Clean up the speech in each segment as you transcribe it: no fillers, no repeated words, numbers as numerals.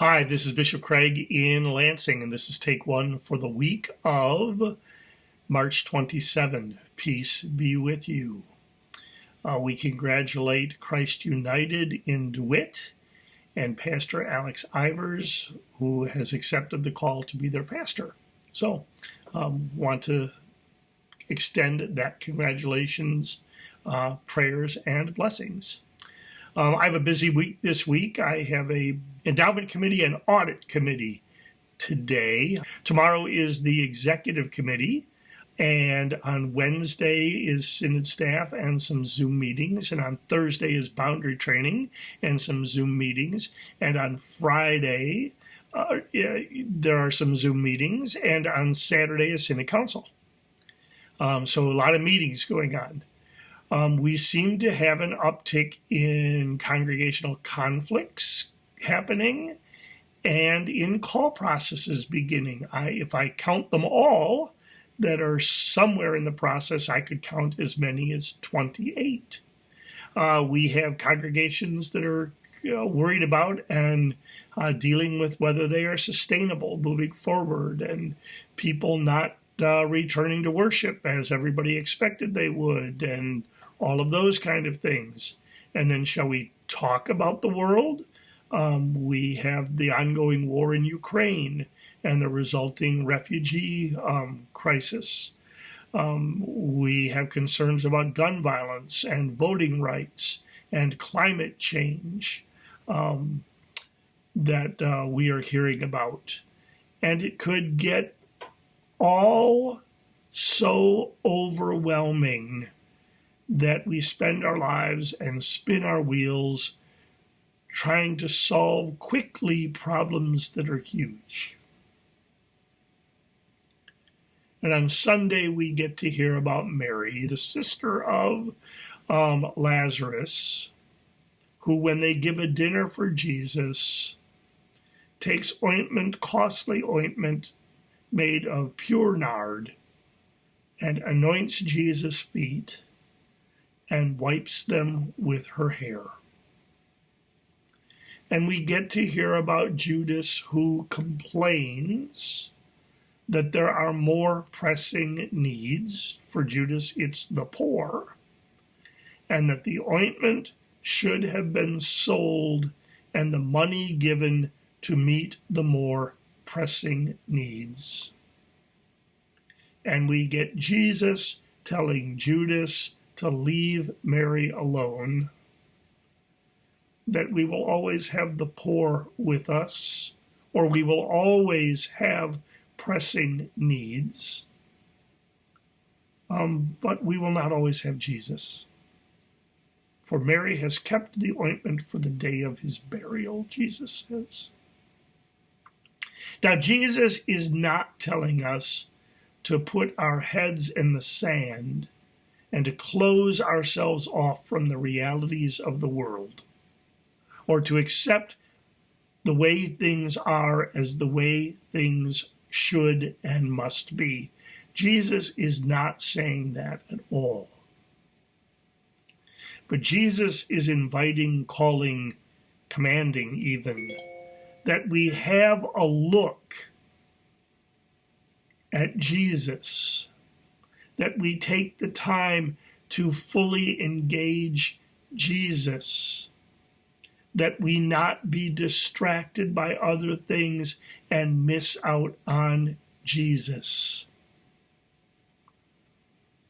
Hi, this is Bishop Craig in Lansing, and this is take one for the week of March 27. Peace be with you. We congratulate Christ United in DeWitt and Pastor Alex Ivers, who has accepted the call to be their pastor. So, want to extend that congratulations, prayers, and blessings. I have a busy week this week. I have a endowment committee and audit committee today. Tomorrow is the executive committee, and on Wednesday is synod staff and some Zoom meetings, and on Thursday is boundary training and some Zoom meetings, and on Friday there are some Zoom meetings, and on Saturday is synod council. So a lot of meetings going on. We seem to have an uptick in congregational conflicts happening and in call processes beginning. If I count them all that are somewhere in the process, I could count as many as 28. We have congregations that are worried about and dealing with whether they are sustainable moving forward, and people not returning to worship as everybody expected they would, and all of those kind of things. And then shall we talk about the world? We have the ongoing war in Ukraine and the resulting refugee crisis. We have concerns about gun violence and voting rights and climate change that we are hearing about. And it could get all so overwhelming that we spend our lives and spin our wheels trying to solve quickly problems that are huge. And on Sunday, we get to hear about Mary, the sister of Lazarus, who, when they give a dinner for Jesus, takes ointment, costly ointment made of pure nard, and anoints Jesus' feet and wipes them with her hair. And we get to hear about Judas, who complains that there are more pressing needs. For Judas, it's the poor, and that the ointment should have been sold and the money given to meet the more pressing needs. And we get Jesus telling Judas to leave Mary alone, that we will always have the poor with us, or we will always have pressing needs, but we will not always have Jesus. For Mary has kept the ointment for the day of his burial, Jesus says. Now, Jesus is not telling us to put our heads in the sand and to close ourselves off from the realities of the world, or to accept the way things are as the way things should and must be. Jesus is not saying that at all. But Jesus is inviting, calling, commanding even, that we have a look at Jesus, that we take the time to fully engage Jesus, that we not be distracted by other things and miss out on Jesus,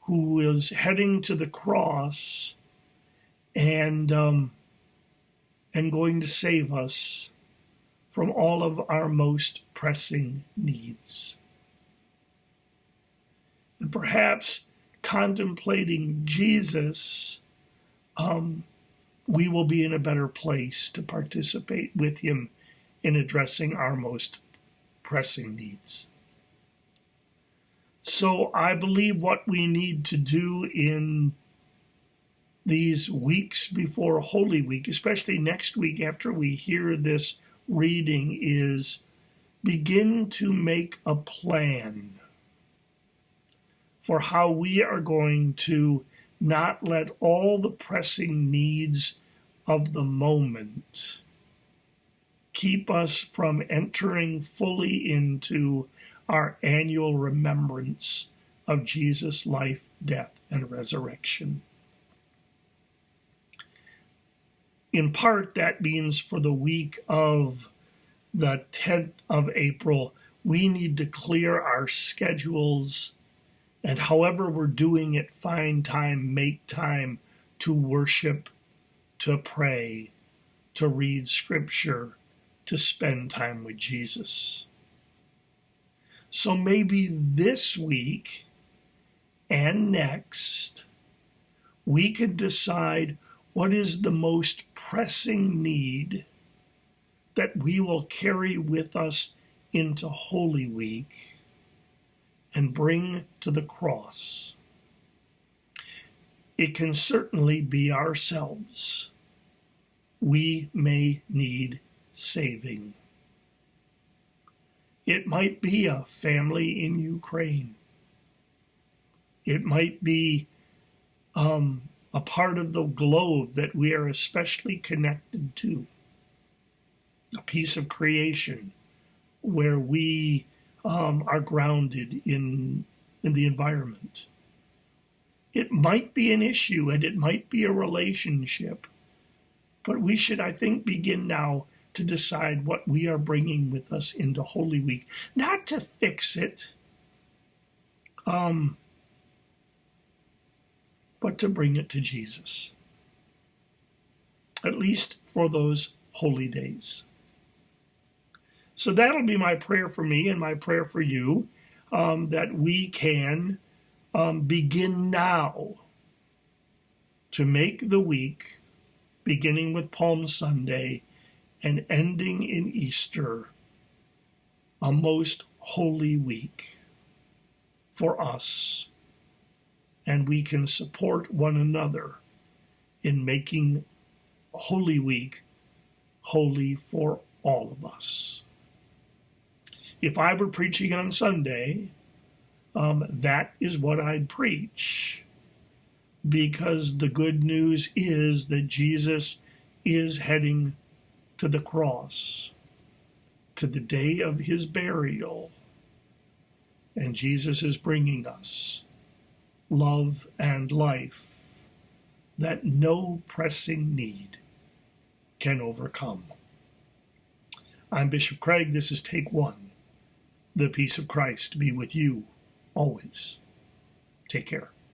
who is heading to the cross and going to save us from all of our most pressing needs. And perhaps contemplating Jesus, we will be in a better place to participate with him in addressing our most pressing needs. So I believe what we need to do in these weeks before Holy Week, especially next week after we hear this reading, is begin to make a plan for how we are going to not let all the pressing needs of the moment keep us from entering fully into our annual remembrance of Jesus' life, death, and resurrection. In part, that means for the week of the 10th of April, we need to clear our schedules, and however we're doing it, find time, make time to worship, to pray, to read scripture, to spend time with Jesus. So maybe this week and next, we can decide what is the most pressing need that we will carry with us into Holy Week and bring to the cross. It can certainly be ourselves. We may need saving. It might be a family in Ukraine. It might be a part of the globe that we are especially connected to, a piece of creation where we are grounded in the environment. It might be an issue and it might be a relationship, but we should, I think, begin now to decide what we are bringing with us into Holy Week, not to fix it, but to bring it to Jesus, at least for those holy days. So that'll be my prayer for me and my prayer for you, that we can begin now to make the week, beginning with Palm Sunday and ending in Easter, a most holy week for us. And we can support one another in making Holy Week holy for all of us. If I were preaching on Sunday, that is what I'd preach, because the good news is that Jesus is heading to the cross, to the day of his burial, and Jesus is bringing us love and life that no pressing need can overcome. I'm Bishop Craig. This is Take One. The peace of Christ be with you always. Take care.